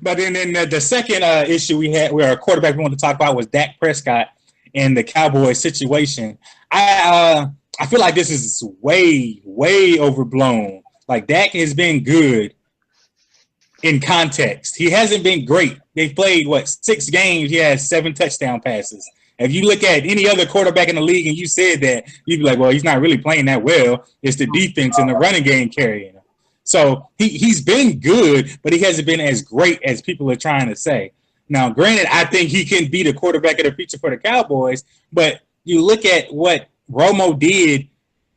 But then the second issue we had, where our quarterback we wanted to talk about, was Dak Prescott and the Cowboys situation. I feel like this is way overblown. Like, Dak has been good in context. He hasn't been great. They played 6 games. He has 7 touchdown passes. If you look at any other quarterback in the league and you said that, you'd be like, well, he's not really playing that well. It's the defense and the running game carrying him. So he's been good, but he hasn't been as great as people are trying to say. Now, granted, I think he can be the quarterback of the future for the Cowboys, but you look at what Romo did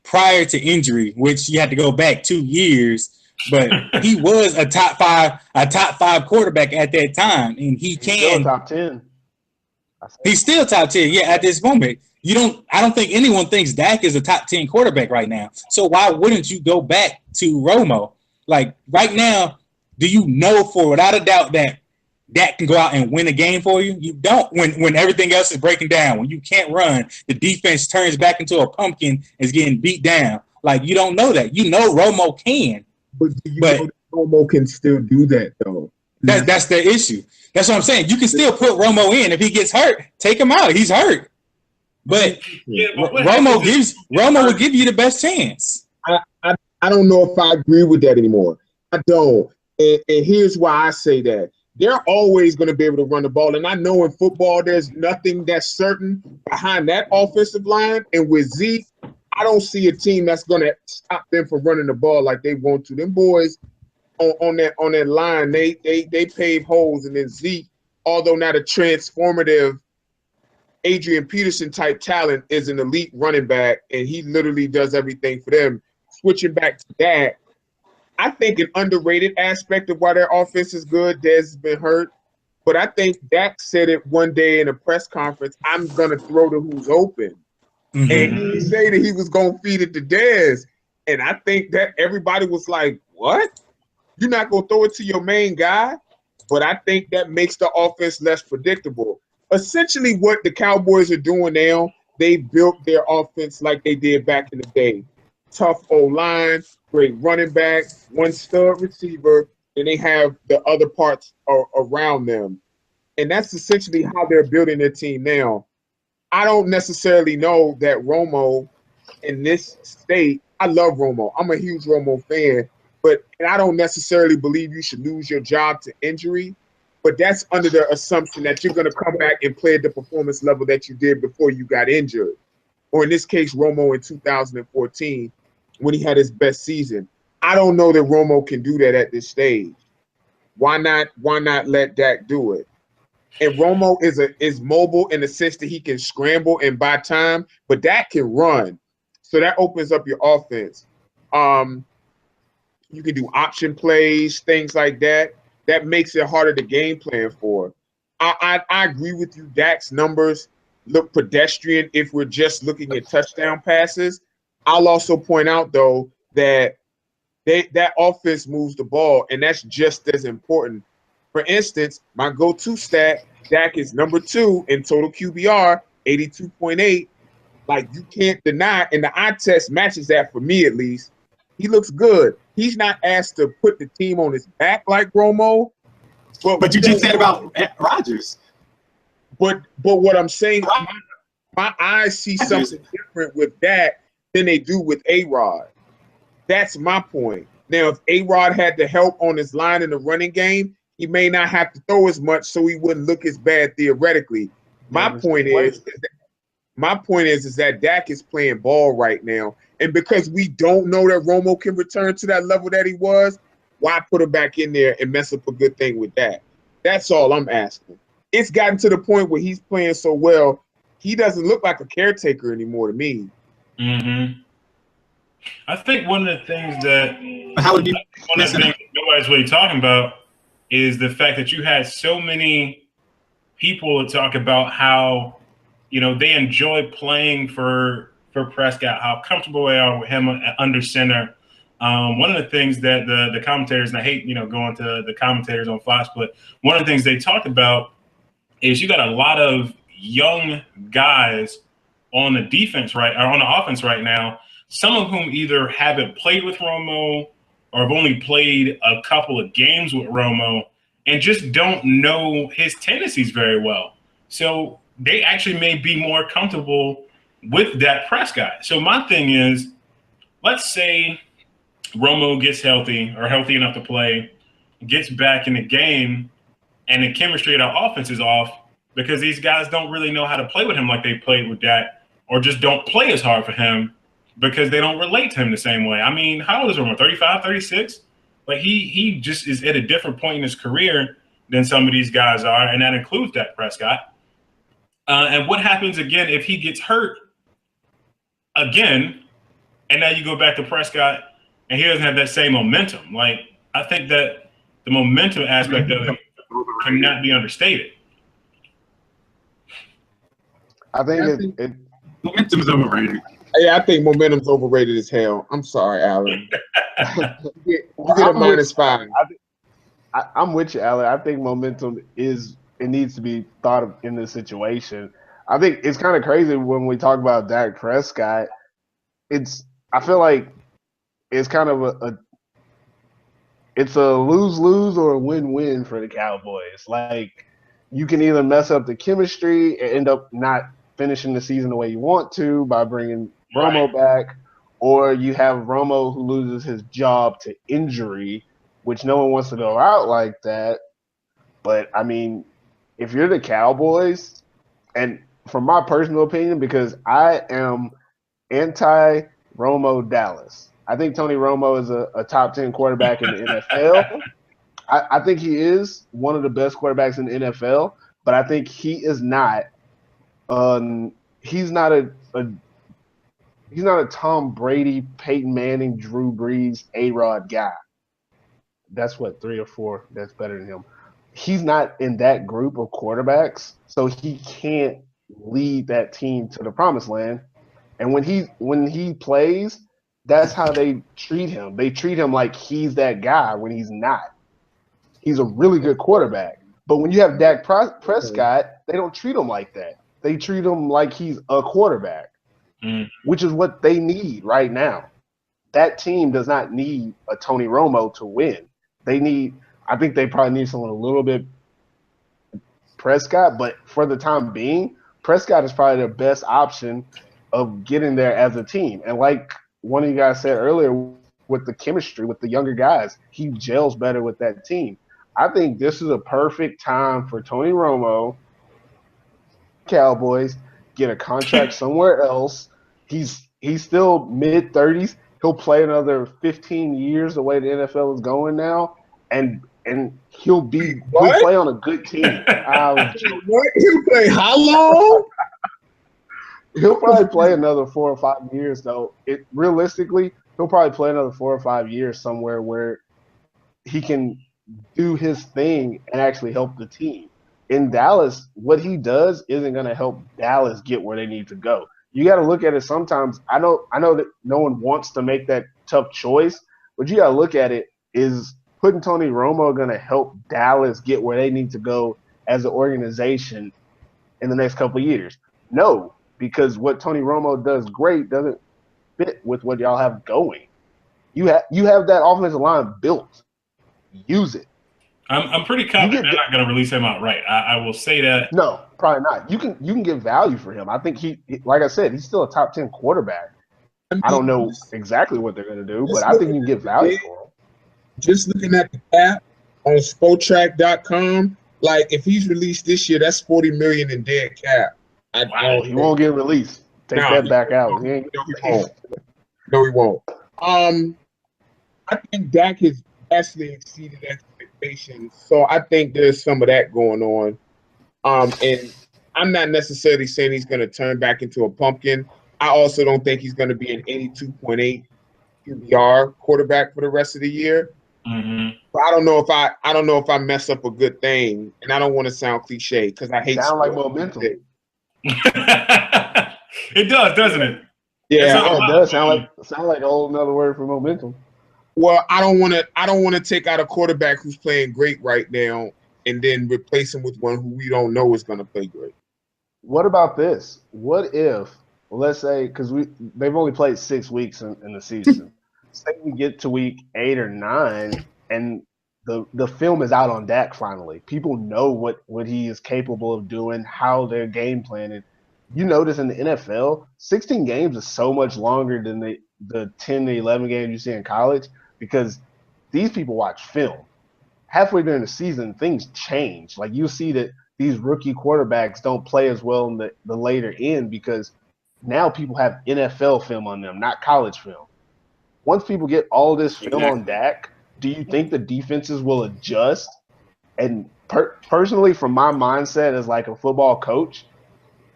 prior to injury, which you had to go back 2 years, but he was a top five quarterback at that time, and he's still top 10. He's still top 10, yeah, at this moment. I don't think anyone thinks Dak is a top 10 quarterback right now. So why wouldn't you go back to Romo? Like, right now, do you know for without a doubt that Dak can go out and win a game for you? You don't when everything else is breaking down. When you can't run, the defense turns back into a pumpkin, is getting beat down. Like, you don't know that. You know Romo can. But do you know that Romo can still do that, though? That's the issue. That's what I'm saying. You can still put Romo in. If he gets hurt, take him out. He's hurt. But Romo will give you the best chance. I don't know if I agree with that anymore. I don't. And here's why I say that. They're always going to be able to run the ball. And I know in football there's nothing that's certain behind that offensive line. And with Zeke, I don't see a team that's going to stop them from running the ball like they want to. Them boys on that line, they pave holes. And then Zeke, although not a transformative Adrian Peterson type talent, is an elite running back, and he literally does everything for them. Switching back to that, I think an underrated aspect of why their offense is good, Dez has been hurt, but I think Dak said it one day in a press conference, I'm going to throw to who's open. Mm-hmm. And he didn't say that he was going to feed it to Dez. And I think that everybody was like, what? You're not going to throw it to your main guy? But I think that makes the offense less predictable. Essentially what the Cowboys are doing now, they built their offense like they did back in the day. Tough O-line, great running back, one stud receiver, and they have the other parts around them. And that's essentially how they're building their team now. I don't necessarily know that Romo in this state, I love Romo. I'm a huge Romo fan, and I don't necessarily believe you should lose your job to injury, but that's under the assumption that you're going to come back and play at the performance level that you did before you got injured. Or in this case, Romo in 2014, when he had his best season. I don't know that Romo can do that at this stage. Why not let Dak do it? And Romo is mobile in the sense that he can scramble and buy time, but Dak can run. So that opens up your offense. You can do option plays, things like that. That makes it harder to game plan for. I agree with you. Dak's numbers look pedestrian if we're just looking at touchdown passes. I'll also point out, though, that that offense moves the ball, and that's just as important. For instance, my go-to stat, Dak is number 2 in total QBR, 82.8. Like, you can't deny, and the eye test matches that for me at least. He looks good. He's not asked to put the team on his back like Romo. But you just said about Rodgers. But what I'm saying, my eyes see something different with Dak than they do with A-Rod. That's my point. Now, if A-Rod had the help on his line in the running game, he may not have to throw as much, so he wouldn't look as bad theoretically. My point is that Dak is playing ball right now, and because we don't know that Romo can return to that level that he was, why put him back in there and mess up a good thing with that? That's all I'm asking. It's gotten to the point where he's playing so well, he doesn't look like a caretaker anymore to me. Mm-hmm. I think one of the things that nobody's really talking about is the fact that you had so many people talk about how, they enjoy playing for Prescott, how comfortable they are with him under center. One of the things that the commentators, and I hate, going to the commentators on Fox, but one of the things they talked about is you got a lot of young guys on the defense or on the offense right now, some of whom either haven't played with Romo or have only played a couple of games with Romo. and just don't know his tendencies very well. So they actually may be more comfortable with Dak Prescott. So my thing is, let's say Romo gets healthy or healthy enough to play, gets back in the game, and the chemistry of the offense is off because these guys don't really know how to play with him like they played with Dak, or just don't play as hard for him because they don't relate to him the same way. I mean, how old is Romo? 35, 36? Like he just is at a different point in his career than some of these guys are, and that includes Dak Prescott. And what happens again if he gets hurt again, and now you go back to Prescott and he doesn't have that same momentum? Like, I think that the momentum aspect of it cannot be understated. I think momentum's overrated. Yeah, I think momentum's overrated as hell. I'm sorry, Alan. you get a -5. I'm with you, Alan. I think momentum needs to be thought of in this situation. I think it's kind of crazy when we talk about Dak Prescott. I feel like it's kind of it's a lose-lose or a win-win for the Cowboys. Like, you can either mess up the chemistry and end up not finishing the season the way you want to by bringing Romo back, or you have Romo who loses his job to injury, which no one wants to go out like that. But, I mean, if you're the Cowboys, and from my personal opinion, because I am anti-Romo Dallas. I think Tony Romo is a top 10 quarterback in the NFL. I think he is one of the best quarterbacks in the NFL, but I think he is not he's not a Tom Brady, Peyton Manning, Drew Brees, A-Rod guy. That's what, 3 or 4 that's better than him. He's not in that group of quarterbacks, so he can't lead that team to the promised land. And when he plays, that's how they treat him. They treat him like he's that guy when he's not. He's a really good quarterback. But when you have Dak Prescott, they don't treat him like that. They treat him like he's a quarterback, which is what they need right now. That team does not need a Tony Romo to win. I think they probably need someone a little bit Prescott, but for the time being, Prescott is probably the best option of getting there as a team. And like one of you guys said earlier, with the chemistry with the younger guys, he gels better with that team. I think this is a perfect time for Tony Romo, Cowboys, get a contract somewhere else. He's still mid-30s. He'll play another 15 years the way the NFL is going now, and he'll play on a good team. He'll play how long? He'll probably play another 4 or 5 years, though. Realistically, he'll probably play another 4 or 5 years somewhere where he can do his thing and actually help the team. In Dallas, what he does isn't going to help Dallas get where they need to go. You got to look at it sometimes. I know that no one wants to make that tough choice, but you got to look at it. Is putting Tony Romo going to help Dallas get where they need to go as an organization in the next couple of years? No, because what Tony Romo does great doesn't fit with what y'all have going. You have that offensive line built. Use it. I'm pretty confident they're not going to release him outright. I will say that. No, probably not. You can get value for him. I think like I said, he's still a top 10 quarterback. I don't know exactly what they're going to do, but I think you can get value for him. Just looking at the cap on Spotrac.com, like if he's released this year, that's $40 million in dead cap. He won't get released. Take that back out. No, he won't. I think Dak has vastly exceeded expectations, so I think there's some of that going on. And I'm not necessarily saying he's going to turn back into a pumpkin. I also don't think he's going to be an 82.8 QBR quarterback for the rest of the year. Mm-hmm. But I don't know if I mess up a good thing, and I don't want to sound cliche because I hate sound like momentum. It does, doesn't it? Yeah, it does sound like a whole another word for momentum. Well, I don't want to take out a quarterback who's playing great right now and then replace him with one who we don't know is going to play great. What about this? What if, let's say, because they've only played 6 weeks in the season. Say we get to week 8 or 9, and the film is out on Dak finally. People know what he is capable of doing, how they're game planning. You notice in the NFL, 16 games is so much longer than the 10 to 11 games you see in college because these people watch film. Halfway during the season, things change. Like you see that these rookie quarterbacks don't play as well in the later end because now people have NFL film on them, not college film. Once people get all this film on Dak, do you think the defenses will adjust? And personally, from my mindset as like a football coach,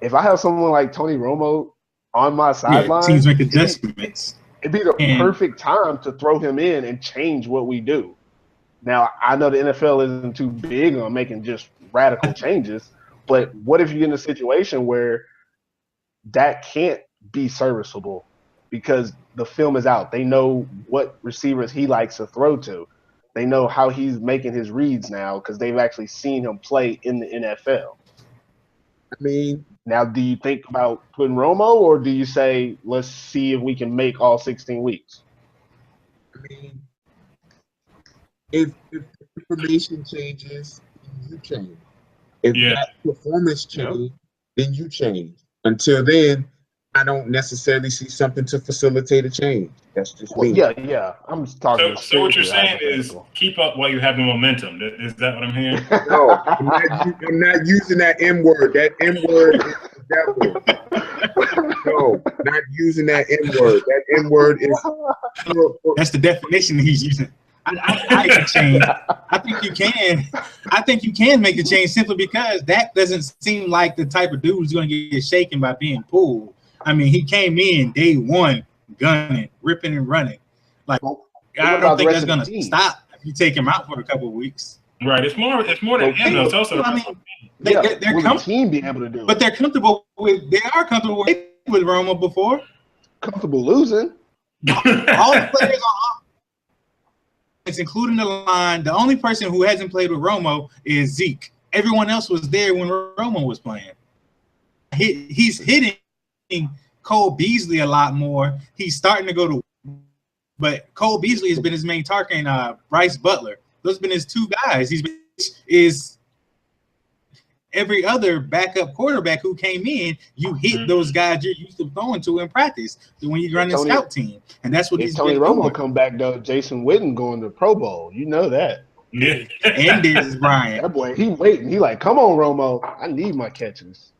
if I have someone like Tony Romo on my sideline, teams make adjustments. It'd be the perfect time to throw him in and change what we do. Now, I know the NFL isn't too big on making just radical changes, but what if you get in a situation where Dak can't be serviceable because the film is out? They know what receivers he likes to throw to. They know how he's making his reads now because they've actually seen him play in the NFL. I mean, now, do you think about putting Romo, or do you say, let's see if we can make all 16 weeks? I mean, if information changes, you change. If that performance change, then you change. Until then, I don't necessarily see something to facilitate a change. That's just me. Yeah. I'm just talking. So what you're saying is keep up while you have the momentum. Is that what I'm hearing? No, I'm not using that M word. That M word is the devil. No, not using that M word. That M word is. That's the definition he's using. I can change. I think you can make the change simply because that doesn't seem like the type of dude who's going to get shaken by being pulled. I mean, he came in day one, gunning, ripping and running. Like, I don't think that's going to stop if you take him out for a couple of weeks. Right. It's more than him. It's also. I mean, they're comfortable. Team be able to do it. But they're comfortable with. They are comfortable with Romo before. Comfortable losing. All the players on. It's including the line. The only person who hasn't played with Romo is Zeke. Everyone else was there when Romo was playing. He's hitting Cole Beasley a lot more. He's starting to go to, but Cole Beasley has been his main target, and Bryce Butler. Those have been his two guys. Is every other backup quarterback who came in, you hit those guys you're used to throwing to in practice when you run the scout team, and that's what he's Tony been Romo doing. Come back though. Jason Witten going to Pro Bowl. You know that. Yeah. And Dez Bryant. That boy, he waiting. He like, come on, Romo. I need my catches.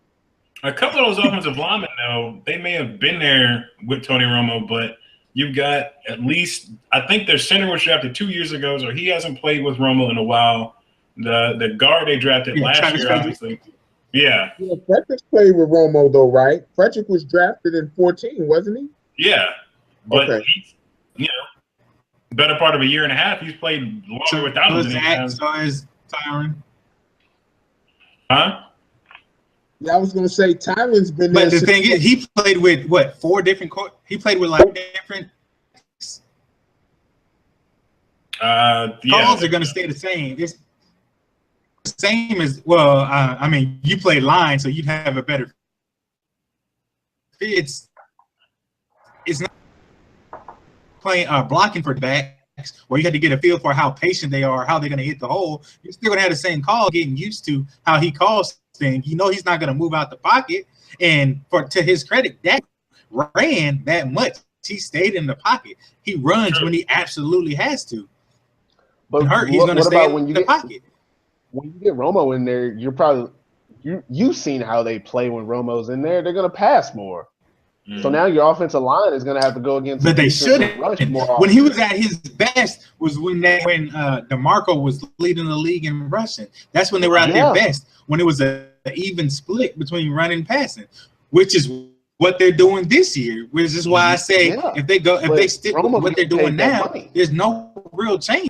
A couple of those offensive linemen, though, they may have been there with Tony Romo, but you've got at least, I think their center was drafted 2 years ago, so he hasn't played with Romo in a while. The guard they drafted last year, obviously. Yeah. Frederick played with Romo, though, right? Frederick was drafted in 2014, wasn't he? Yeah. But okay. He's, better part of a year and a half, he's played longer without him. So is Tyron. Huh? Yeah, I was going to say Tyron's been there. But the thing is, he played with, what, 4 different – he played with, like, different – calls are going to stay the same. It's the same as – well, I mean, you play line, so you'd have a better – it's not playing blocking for backs where you had to get a feel for how patient they are, how they're going to hit the hole. You're still going to have the same call, getting used to how he calls things. You know he's not going to move out the pocket. And to his credit, Dak ran that much. He stayed in the pocket. He runs when he absolutely has to. But he's going to stay in the pocket. When you get Romo in there, you're probably you've seen how they play when Romo's in there. They're going to pass more. So now your offensive line is going to have to go against. But they shouldn't. When he was at his best was when DeMarco was leading the league in rushing. That's when they were at their best. When it was an even split between running and passing, which is what they're doing this year. Which is why I say if they stick with what they're doing now, there's no real change.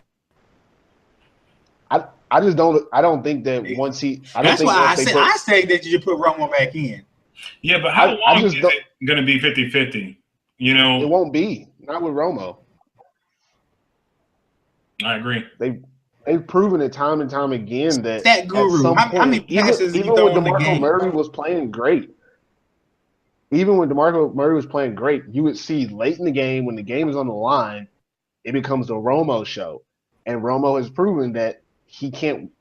I don't think that once he. That's why I say that you put Romo back in. Yeah, but how long is it going to be 50-50? It won't be. Not with Romo. I agree. They've proven it time and time again that guru. How many passes even when DeMarco Murray was playing great. Even when DeMarco Murray was playing great, you would see late in the game when the game is on the line, it becomes the Romo show. and Romo has proven that he can't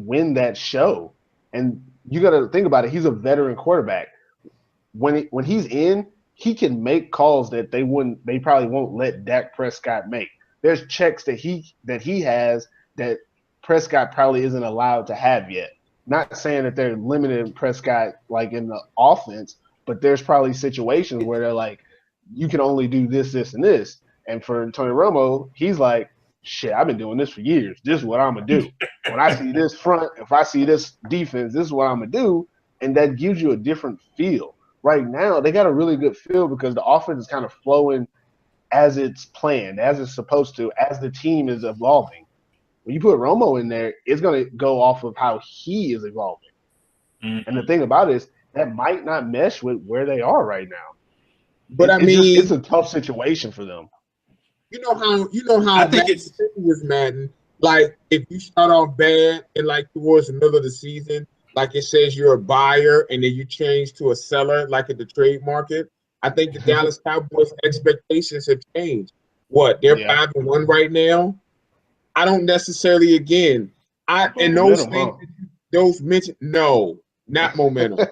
win that show. And you got to think about it. He's a veteran quarterback. When he's in, he can make calls that they probably won't let Dak Prescott make. There's checks that he has that Prescott probably isn't allowed to have yet. Not saying that they're limiting Prescott like in the offense, but there's probably situations where they're like, you can only do this, this, and this. And for Tony Romo, he's like, shit, I've been doing this for years. This is what I'm gonna do. When I see this front, if I see this defense, this is what I'm gonna do. And that gives you a different feel. Right now, they got a really good feel because the offense is kind of flowing as it's planned, as it's supposed to, as the team is evolving. When you put Romo in there, it's going to go off of how he is evolving. Mm-hmm. And the thing about it is that might not mesh with where they are right now. But it's a tough situation for them. You know how I think it's with Madden. Like if you start off bad and like towards the middle of the season, like it says you're a buyer and then you change to a seller, like at the trade market. I think the Dallas Cowboys expectations have changed. What they're 5-1 right now. I don't necessarily those mentioned. No, not momentum.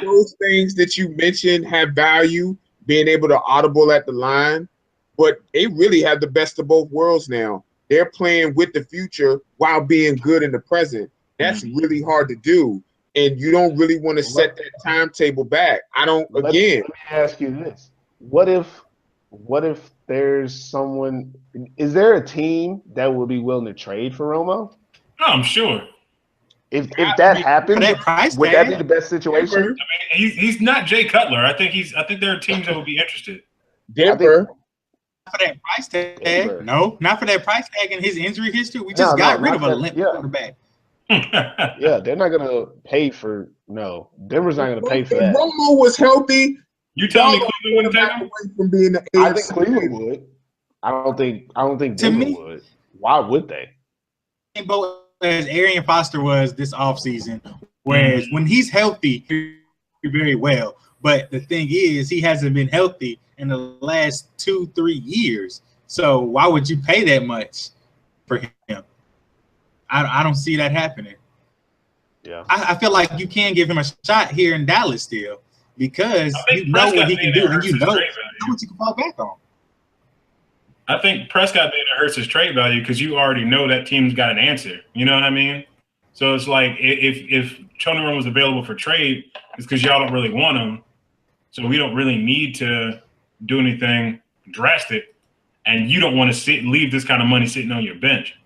those things that you mentioned have value, being able to audible at the line, but they really have the best of both worlds now. They're playing with the future while being good in the present. That's really hard to do, and you don't really want to set that timetable back. Let me ask you this: What if there's someone? Is there a team that would be willing to trade for Romo? Oh, I'm sure. If that happened, would that be the best situation? I mean, he's not Jay Cutler. I think there are teams that would be interested. Denver. For that price tag, no, not for that price tag and his injury history. We just got rid of a limp quarterback. Yeah, they're not gonna pay for Denver's not gonna pay for that. If Romo was healthy, you tell me Cleveland wouldn't take him? From being the I think Cleveland would. I don't think Denver would. Why would they? As Arian Foster was this offseason, whereas when he's healthy, he's very well. But the thing is, he hasn't been healthy in the last 2-3 years. So why would you pay that much for him? I don't see that happening. Yeah, I feel like you can give him a shot here in Dallas still because you know what he can do and you know what you can fall back on. I think Prescott being hurts his trade value because you already know that team's got an answer. You know what I mean? So it's like if Tony Romo was available for trade, it's because y'all don't really want him. So we don't really need to do anything drastic, and you don't want to leave this kind of money sitting on your bench.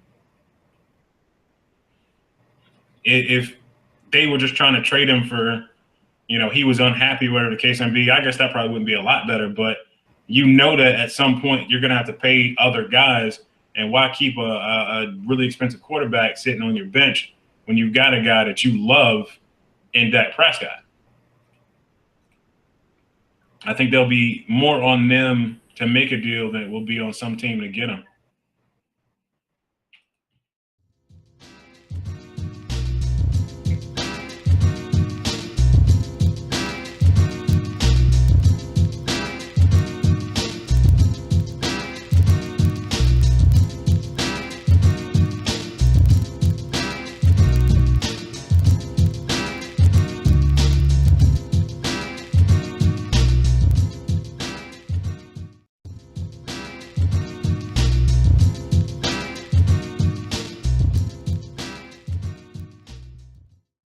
If they were just trying to trade him for, he was unhappy, whatever the case may be, I guess that probably wouldn't be a lot better. But you know that at some point you're going to have to pay other guys, and why keep a really expensive quarterback sitting on your bench when you've got a guy that you love in Dak Prescott? I think there'll be more on them to make a deal than it will be on some team to get him.